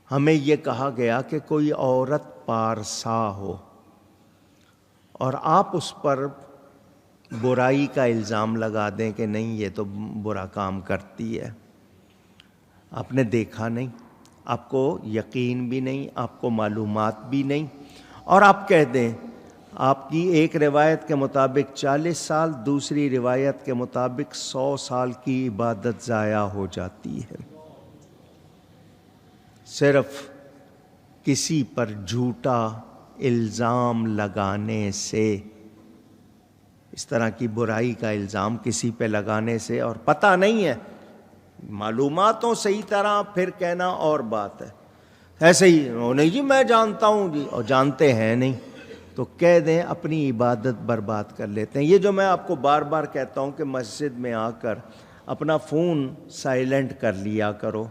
ہمیں یہ کہا گیا کہ کوئی عورت پارسا ہو اور آپ اس پر برائی کا الزام لگا دیں کہ نہیں یہ تو برا کام کرتی ہے، آپ نے دیکھا نہیں، آپ کو یقین بھی نہیں، آپ کو معلومات بھی نہیں، اور آپ کہہ دیں آپ کی ایک روایت کے مطابق 40 سال، دوسری روایت کے مطابق 100 سال کی عبادت ضائع ہو جاتی ہے، صرف کسی پر جھوٹا الزام لگانے سے، اس طرح کی برائی کا الزام کسی پہ لگانے سے، اور پتہ نہیں ہے، معلوماتوں صحیح طرح پھر کہنا اور بات ہے، ایسے ہی نہیں جی میں جانتا ہوں جی، اور جانتے ہیں نہیں تو کہہ دیں اپنی عبادت برباد کر لیتے ہیں۔ یہ جو میں آپ کو بار بار کہتا ہوں کہ مسجد میں آ کر اپنا فون سائلنٹ کر لیا کرو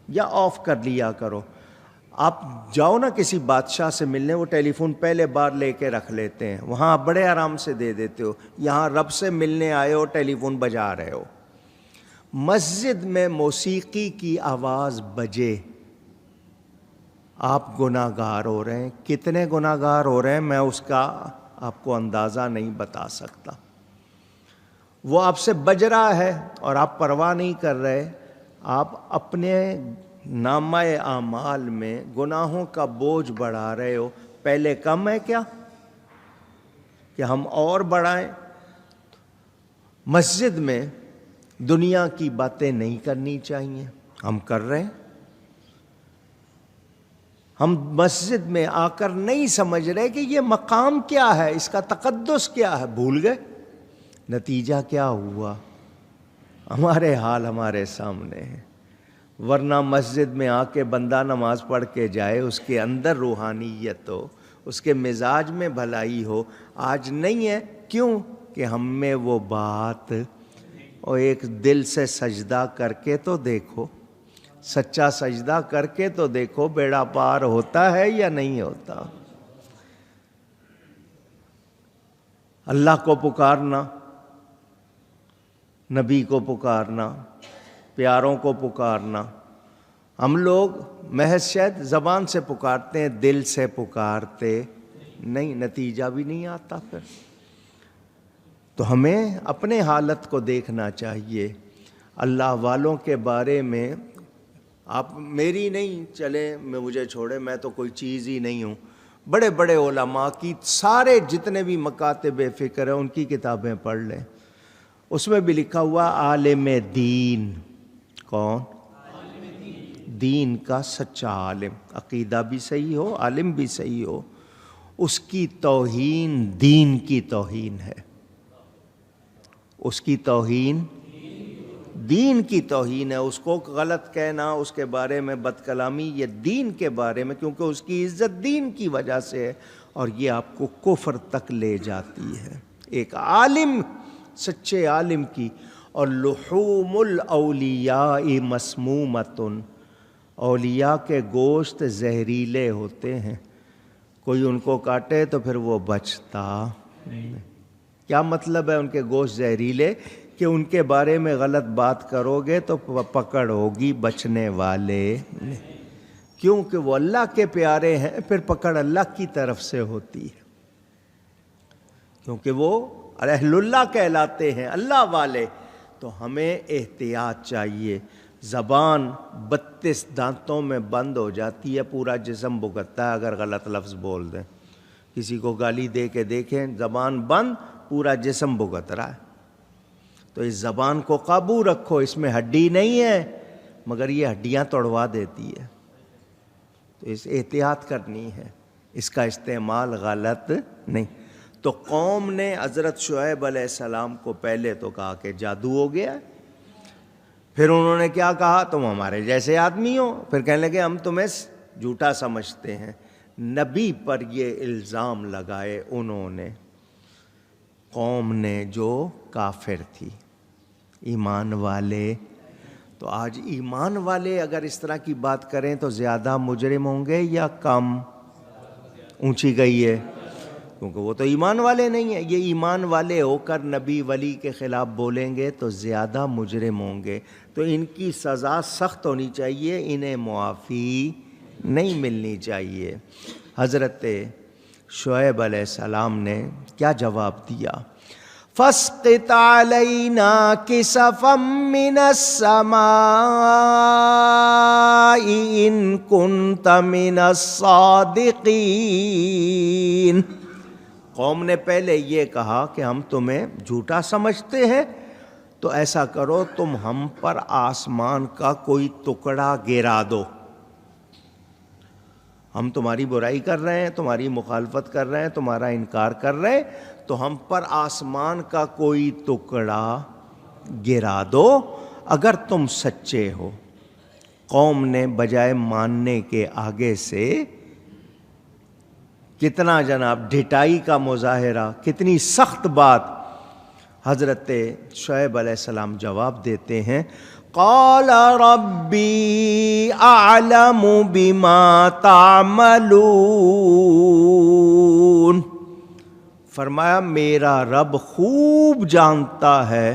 یا آف کر لیا کرو، آپ جاؤ نا کسی بادشاہ سے ملنے، وہ ٹیلی فون پہلے بار لے کے رکھ لیتے ہیں، وہاں آپ بڑے آرام سے دے دیتے ہو، یہاں رب سے ملنے آئے ہو ٹیلی فون بجا رہے ہو۔ مسجد میں موسیقی کی آواز بجے آپ گناہ گار ہو رہے ہیں، کتنے گناہ گار ہو رہے ہیں میں اس کا آپ کو اندازہ نہیں بتا سکتا۔ وہ آپ سے بج رہا ہے اور آپ پرواہ نہیں کر رہے، آپ اپنے نامہ اعمال میں گناہوں کا بوجھ بڑھا رہے ہو، پہلے کم ہے کیا کہ ہم اور بڑھائیں؟ مسجد میں دنیا کی باتیں نہیں کرنی چاہیے، ہم کر رہے ہیں۔ ہم مسجد میں آ کر نہیں سمجھ رہے کہ یہ مقام کیا ہے، اس کا تقدس کیا ہے، بھول گئے۔ نتیجہ کیا ہوا؟ ہمارے حال ہمارے سامنے ہے۔ ورنہ مسجد میں آ کے بندہ نماز پڑھ کے جائے، اس کے اندر روحانیت ہو، اس کے مزاج میں بھلائی ہو، آج نہیں ہے۔ کیوں کہ ہم میں وہ بات، اور ایک دل سے سجدہ کر کے تو دیکھو، سچا سجدہ کر کے تو دیکھو بیڑا پار ہوتا ہے یا نہیں ہوتا۔ اللہ کو پکارنا، نبی کو پکارنا، پیاروں کو پکارنا، ہم لوگ محض شاید زبان سے پکارتے ہیں، دل سے پکارتے نہیں، نتیجہ بھی نہیں آتا پھر۔ تو ہمیں اپنے حالت کو دیکھنا چاہیے۔ اللہ والوں کے بارے میں آپ میری نہیں چلیں، مجھے چھوڑے، میں تو کوئی چیز ہی نہیں ہوں۔ بڑے بڑے علماء کی سارے جتنے بھی مکاتب فکر ہیں ان کی کتابیں پڑھ لیں، اس میں بھی لکھا ہوا عالم دین۔ کون؟ دین کا سچا عالم، عقیدہ بھی صحیح ہو، عالم بھی صحیح ہو، اس کی توہین دین کی توہین ہے، اس کی توہین دین کی توہین ہے۔ اس کو غلط کہنا، اس کے بارے میں بد کلامی، یہ دین کے بارے میں، کیونکہ اس کی عزت دین کی وجہ سے ہے، اور یہ آپ کو کفر تک لے جاتی ہے۔ ایک عالم، سچے عالم کی۔ اور لحوم الاولیاء مسمومۃ، اولیاء کے گوشت زہریلے ہوتے ہیں، کوئی ان کو کاٹے تو پھر وہ بچتا نہیں۔ کیا مطلب ہے ان کے گوشت زہریلے؟ کہ ان کے بارے میں غلط بات کرو گے تو پکڑ ہوگی، بچنے والے نہیں، کیونکہ وہ اللہ کے پیارے ہیں، پھر پکڑ اللہ کی طرف سے ہوتی ہے، کیونکہ وہ اہل اللہ کہلاتے ہیں، اللہ والے۔ تو ہمیں احتیاط چاہیے۔ زبان 32 دانتوں میں بند ہو جاتی ہے، پورا جسم بھگتتا ہے اگر غلط لفظ بول دیں۔ کسی کو گالی دے کے دیکھیں، زبان بند، پورا جسم بھگت رہا ہے۔ تو اس زبان کو قابو رکھو، اس میں ہڈی نہیں ہے مگر یہ ہڈیاں توڑوا دیتی ہے، تو اس احتیاط کرنی ہے، اس کا استعمال غلط نہیں۔ تو قوم نے حضرت شعیب علیہ السلام کو پہلے تو کہا کہ جادو ہو گیا، پھر انہوں نے کیا کہا؟ تم ہمارے جیسے آدمی ہو، پھر کہنے لگے ہم تمہیں جھوٹا سمجھتے ہیں۔ نبی پر یہ الزام لگائے انہوں نے، قوم نے جو کافر تھی، ایمان والے۔ تو آج ایمان والے اگر اس طرح کی بات کریں تو زیادہ مجرم ہوں گے یا کم؟ اونچی گئی ہے، کیونکہ وہ تو ایمان والے نہیں ہیں۔ یہ ایمان والے ہو کر نبی ولی کے خلاف بولیں گے تو زیادہ مجرم ہوں گے۔ تو ان کی سزا سخت ہونی چاہیے، انہیں معافی نہیں ملنی چاہیے۔ حضرت شعیب علیہ السلام نے کیا جواب دیا؟ فَاسْقِطْ عَلَيْنَا كِسَفًا مِّنَ السَّمَاءِ إِن كُنتَ مِنَ الصَّادِقِينَ۔ قوم نے پہلے یہ کہا کہ ہم تمہیں جھوٹا سمجھتے ہیں، تو ایسا کرو تم ہم پر آسمان کا کوئی ٹکڑا گرا دو۔ ہم تمہاری برائی کر رہے ہیں، تمہاری مخالفت کر رہے ہیں، تمہارا انکار کر رہے ہیں، تو ہم پر آسمان کا کوئی ٹکڑا گرا دو اگر تم سچے ہو۔ قوم نے بجائے ماننے کے آگے سے کتنا جناب ڈھٹائی کا مظاہرہ، کتنی سخت بات۔ حضرت شعیب علیہ السلام جواب دیتے ہیں، قال ربی اعلم بما تعملون، فرمایا میرا رب خوب جانتا ہے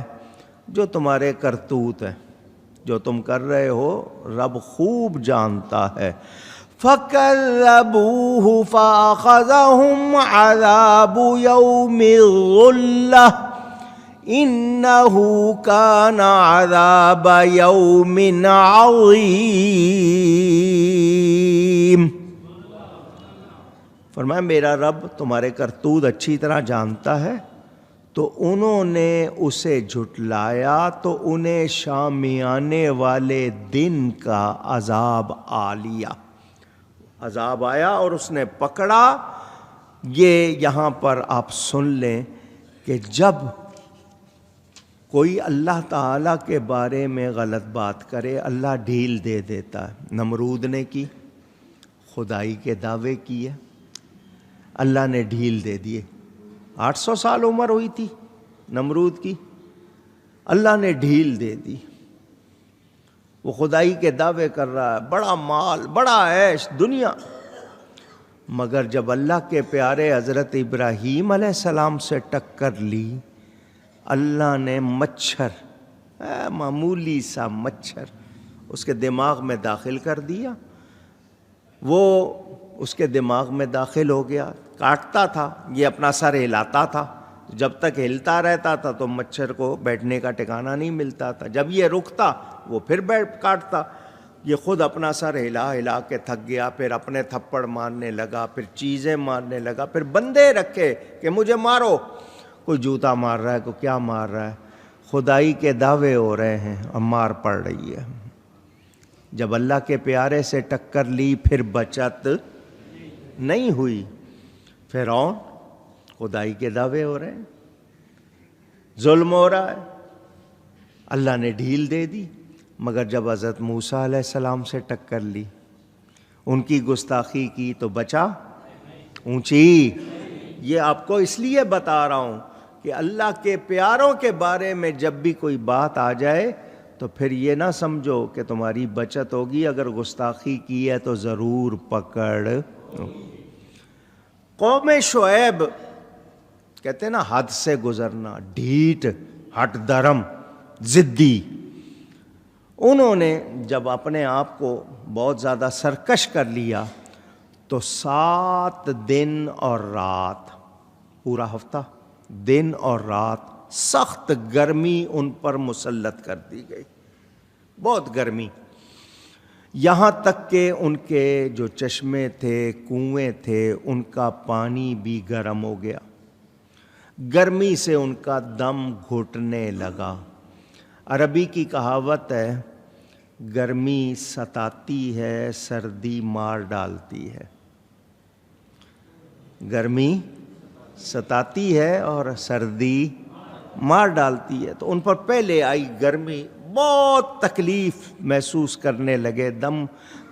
جو تمہارے کرتوت ہیں، جو تم کر رہے ہو رب خوب جانتا ہے۔ فَكَذَّبُوهُ فَأَخَذَهُمْ عَذَابُ يَوْمِ الظُّلَّةِ إِنَّهُ كَانَ عَذَابَ يَوْمٍ عَظِيمٍ۔ فرمایا میرا رب تمہارے کرتوت اچھی طرح جانتا ہے، تو انہوں نے اسے جھٹلایا تو انہیں شامیانے والے دن کا عذاب آ لیا، عذاب آیا اور اس نے پکڑا۔ یہ یہاں پر آپ سن لیں کہ جب کوئی اللہ تعالیٰ کے بارے میں غلط بات کرے اللہ ڈھیل دے دیتا ہے۔ نمرود نے کی، خدائی کے دعوے کیے، اللہ نے ڈھیل دے دیے۔ 800 سال عمر ہوئی تھی نمرود کی، اللہ نے ڈھیل دے دی۔ وہ خدائی کے دعوے کر رہا ہے، بڑا مال، بڑا عیش دنیا، مگر جب اللہ کے پیارے حضرت ابراہیم علیہ السلام سے ٹکر لی، اللہ نے مچھر، معمولی سا مچھر اس کے دماغ میں داخل کر دیا۔ وہ اس کے دماغ میں داخل ہو گیا، کاٹتا تھا، یہ اپنا سر ہلاتا تھا، جب تک ہلتا رہتا تھا تو مچھر کو بیٹھنے کا ٹھکانہ نہیں ملتا تھا، جب یہ رکتا وہ پھر کاٹتا۔ یہ خود اپنا سر ہلا ہلا کے تھک گیا، پھر اپنے تھپڑ مارنے لگا، پھر چیزیں مارنے لگا، پھر بندے رکھے کہ مجھے مارو، کوئی جوتا مار رہا ہے، کوئی کیا مار رہا ہے، خدائی کے دعوے ہو رہے ہیں اور مار پڑ رہی ہے۔ جب اللہ کے پیارے سے ٹکر لی پھر بچت نہیں ہوئی۔ فرعون خدائی کے دعوے ہو رہے ہیں، ظلم ہو رہا ہے، اللہ نے ڈھیل دے دی، مگر جب حضرت موسیٰ علیہ السلام سے ٹکر لی، ان کی گستاخی کی تو بچا اونچی۔ یہ آپ کو اس لیے بتا رہا ہوں کہ اللہ کے پیاروں کے بارے میں جب بھی کوئی بات آ جائے تو پھر یہ نہ سمجھو کہ تمہاری بچت ہوگی، اگر گستاخی کی ہے تو ضرور پکڑ۔ قوم شعیب کہتے ہیں نا حد سے گزرنا، ڈھیٹ، ہٹ درم، ضدی۔ انہوں نے جب اپنے آپ کو بہت زیادہ سرکش کر لیا تو 7 دن اور رات، پورا ہفتہ دن اور رات سخت گرمی ان پر مسلط کر دی گئی، بہت گرمی، یہاں تک کہ ان کے جو چشمے تھے، کنویں تھے، ان کا پانی بھی گرم ہو گیا، گرمی سے ان کا دم گھٹنے لگا۔ عربی کی کہاوت ہے، گرمی ستاتی ہے، سردی مار ڈالتی ہے۔ گرمی ستاتی ہے اور سردی مار ڈالتی ہے، تو ان پر پہلے آئی گرمی، بہت تکلیف محسوس کرنے لگے، دم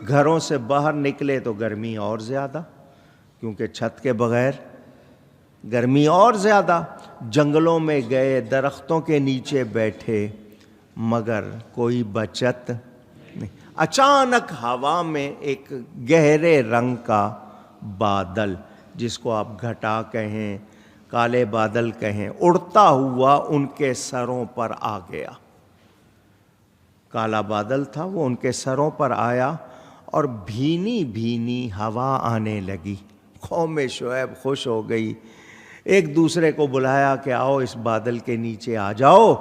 گھروں سے باہر نکلے تو گرمی اور زیادہ، کیونکہ چھت کے بغیر گرمی اور زیادہ، جنگلوں میں گئے، درختوں کے نیچے بیٹھے، مگر کوئی بچت نہیں۔ اچانک ہوا میں ایک گہرے رنگ کا بادل، جس کو آپ گھٹا کہیں، کالے بادل کہیں، اڑتا ہوا ان کے سروں پر آ گیا۔ کالا بادل تھا، وہ ان کے سروں پر آیا اور بھینی بھینی ہوا آنے لگی۔ قوم شعیب خوش ہو گئی، ایک دوسرے کو بلایا کہ آؤ اس بادل کے نیچے آ جاؤ،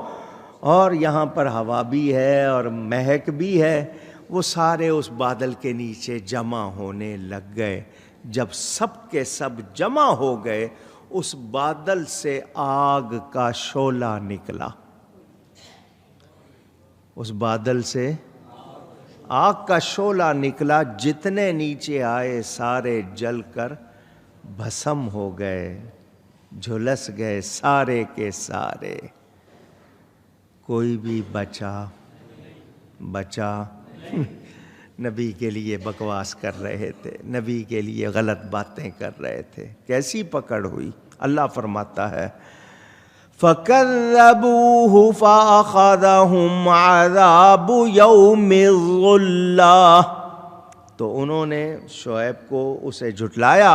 اور یہاں پر ہوا بھی ہے اور مہک بھی ہے۔ وہ سارے اس بادل کے نیچے جمع ہونے لگ گئے۔ جب سب کے سب جمع ہو گئے، اس بادل سے آگ کا شعلہ نکلا، اس بادل سے آگ کا شعلہ نکلا، جتنے نیچے آئے سارے جل کر بھسم ہو گئے، جھلس گئے سارے کے سارے، کوئی بھی بچا نبی کے لیے بکواس کر رہے تھے، نبی کے لیے غلط باتیں کر رہے تھے، کیسی پکڑ ہوئی۔ اللہ فرماتا ہے فَكَذَّبُوهُ فَأَخَذَهُمْ عَذَابُ يَوْمِ الظُّلَّةِ، تو انہوں نے شعیب کو اسے جھٹلایا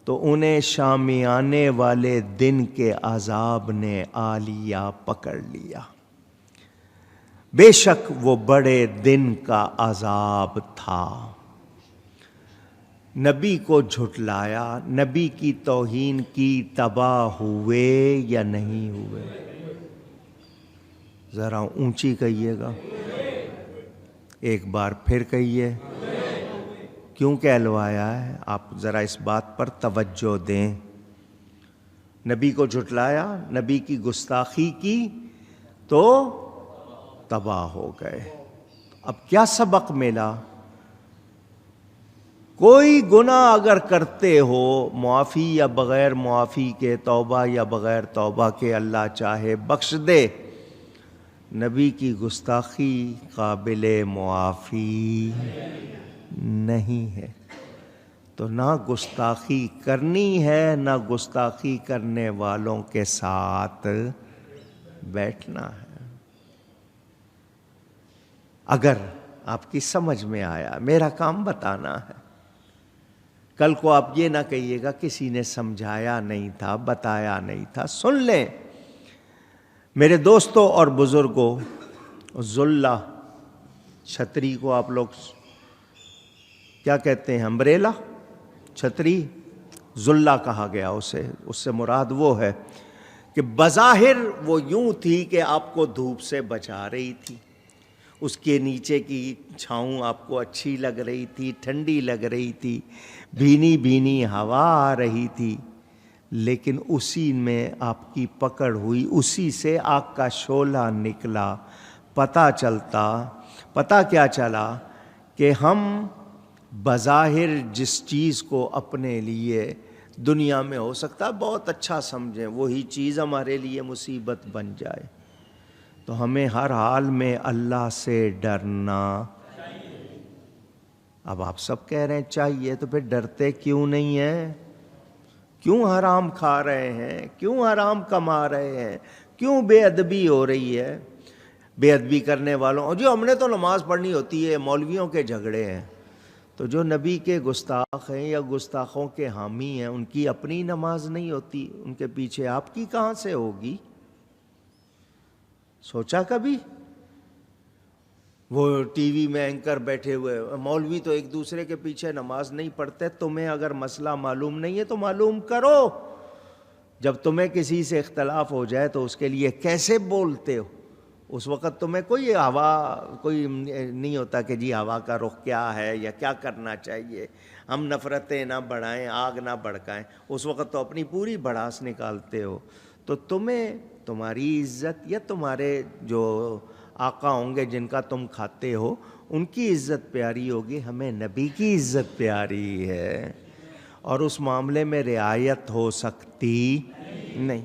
تو انہیں شامیانے والے دن کے عذاب نے آ لیا، پکڑ لیا۔ بے شک وہ بڑے دن کا عذاب تھا۔ نبی کو جھٹلایا، نبی کی توہین کی، تباہ ہوئے یا نہیں ہوئے؟ ذرا اونچی کہیے گا، ایک بار پھر کہیے۔ کیوں کہلوایا ہے؟ آپ ذرا اس بات پر توجہ دیں۔ نبی کو جھٹلایا، نبی کی گستاخی کی تو تباہ ہو گئے۔ اب کیا سبق ملا؟ کوئی گناہ اگر کرتے ہو، معافی یا بغیر معافی کے، توبہ یا بغیر توبہ کے، اللہ چاہے بخش دے۔ نبی کی گستاخی قابل معافی نہیں ہے، تو نہ گستاخی کرنی ہے، نہ گستاخی کرنے والوں کے ساتھ بیٹھنا ہے۔ اگر آپ کی سمجھ میں آیا، میرا کام بتانا ہے، کل کو آپ یہ نہ کہیے گا کسی نے سمجھایا نہیں تھا، بتایا نہیں تھا۔ سن لیں میرے دوستوں اور بزرگوں، ذلہ، چھتری کو آپ لوگ کیا کہتے ہیں؟ امبریلا، چھتری، ذلہ کہا گیا اسے۔ اس سے مراد وہ ہے کہ بظاہر وہ یوں تھی کہ آپ کو دھوپ سے بچا رہی تھی، اس کے نیچے کی چھاؤں آپ کو اچھی لگ رہی تھی، ٹھنڈی لگ رہی تھی، بھینی بھینی ہوا آ رہی تھی، لیکن اسی میں آپ کی پکڑ ہوئی، اسی سے آگ کا شعلہ نکلا۔ پتہ کیا چلا کہ ہم بظاہر جس چیز کو اپنے لیے دنیا میں ہو سکتا ہے بہت اچھا سمجھیں، وہی چیز ہمارے لیے مصیبت بن جائے۔ تو ہمیں ہر حال میں اللہ سے ڈرنا۔ اب آپ سب کہہ رہے ہیں چاہیے، تو پھر ڈرتے کیوں نہیں ہیں؟ کیوں حرام کھا رہے ہیں؟ کیوں حرام کما رہے ہیں؟ کیوں بے ادبی ہو رہی ہے؟ بے ادبی کرنے والوں، اور جو ہم نے تو نماز پڑھنی ہوتی ہے، مولویوں کے جھگڑے ہیں۔ تو جو نبی کے گستاخ ہیں یا گستاخوں کے حامی ہیں، ان کی اپنی نماز نہیں ہوتی، ان کے پیچھے آپ کی کہاں سے ہوگی؟ سوچا کبھی؟ وہ ٹی وی میں اینکر بیٹھے ہوئے، مولوی تو ایک دوسرے کے پیچھے نماز نہیں پڑھتے۔ تمہیں اگر مسئلہ معلوم نہیں ہے تو معلوم کرو۔ جب تمہیں کسی سے اختلاف ہو جائے تو اس کے لیے کیسے بولتے ہو؟ اس وقت تمہیں کوئی نہیں ہوتا کہ جی ہوا کا رخ کیا ہے یا کیا کرنا چاہیے، ہم نفرتیں نہ بڑھائیں، آگ نہ بھڑکائیں۔ اس وقت تو اپنی پوری بڑاس نکالتے ہو۔ تو تمہیں تمہاری عزت یا تمہارے جو آقا ہوں گے جن کا تم کھاتے ہو، ان کی عزت پیاری ہوگی، ہمیں نبی کی عزت پیاری ہے، اور اس معاملے میں رعایت ہو سکتی نہیں۔